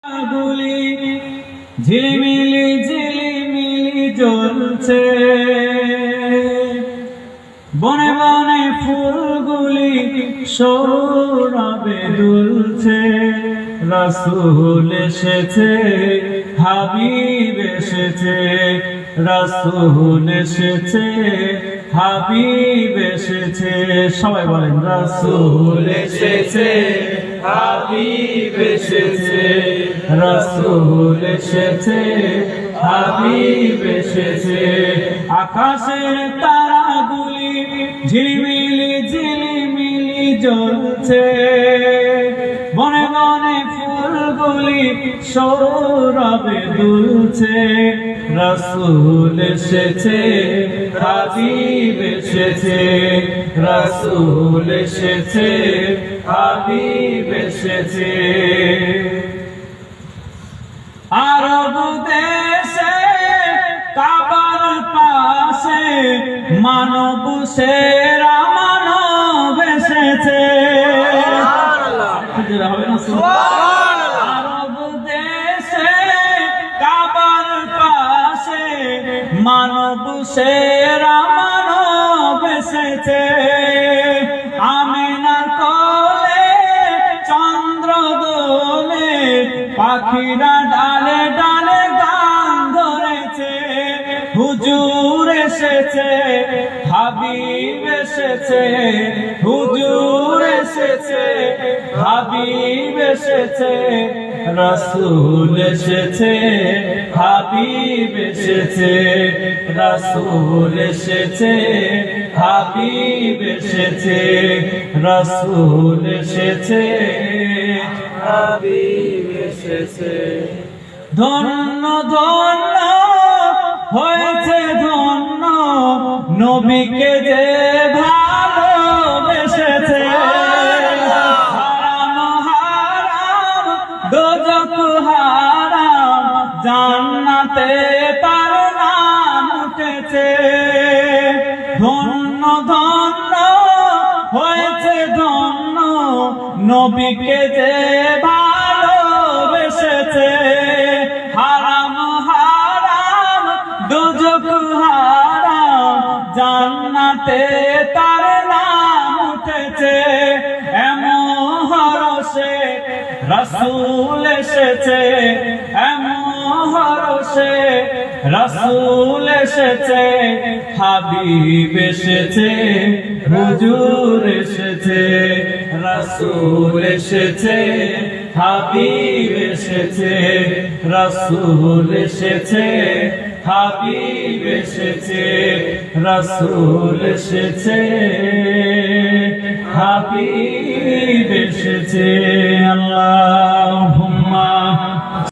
গুলি ঝিলিমিলি ঝিলিমিলি জ্বলছে, বনে বনে ফুলগুলি সৌরভে দুলছে। রাসূল এসেছে, হাবিব এসেছে, রাসূল এসেছে, হাবিব এসেছে। সবাই বলেন রাসূল এসেছে, হাবিব এসেছে, রাসূল এসেছে, হাবিব এসেছে। আকাশের তারাগুলি ঝিলিমিলি ঝিলিমিলি জ্বলছে, বনে বনে ফুলগুলি সৌরভে দুলছে। রাসূল এসেছে, হাবিব এসেছে, রাসূল এসেছে, হাবিব এসেছে। আরব দেশে কাবার পাশে মানব সেরা মানব এসেছে। আরব দেশে কাবার পাশে মানব সেরা মানব এসেছে। আমিনার কোলে চন্দ্র দোলে, পাখিরা ডালে ডালে গান ধরেছে। হুজুর এসেছে, হাবিব এসেছে, হুজুর এসেছে, হাবিব এসেছে, রাসূল এসেছে, হাবিব এসেছে, রাসূল এসেছে, হাবিব এসেছে, রাসূল এসেছে, হাবিব এসেছে। ধন্য ধন্য হয়েছে ধন্য নবীকে যে ভালোবেসেছে। হারাম হারাম দোজখ হারাম, জান্নাতে তার নাম উঠেছে। ধন্য ধন্য হয়েছে ধন্য নবীকে যে ভালোবেসেছে। হারাম হারাম দোজখ হারাম, জান্নাতে তার নাম উঠেছে। এমন হরষে রাসূল এসেছে, এমন হরষে রাসূল এসেছে, হাবিব এসেছে, হুজুর এসেছে, রাসূল এসেছে, হাবিব এসেছে, রাসূল এসেছে, হাবিব এসেছে, রাসূল এসেছে, হাবিব এসেছে। আল্লাহ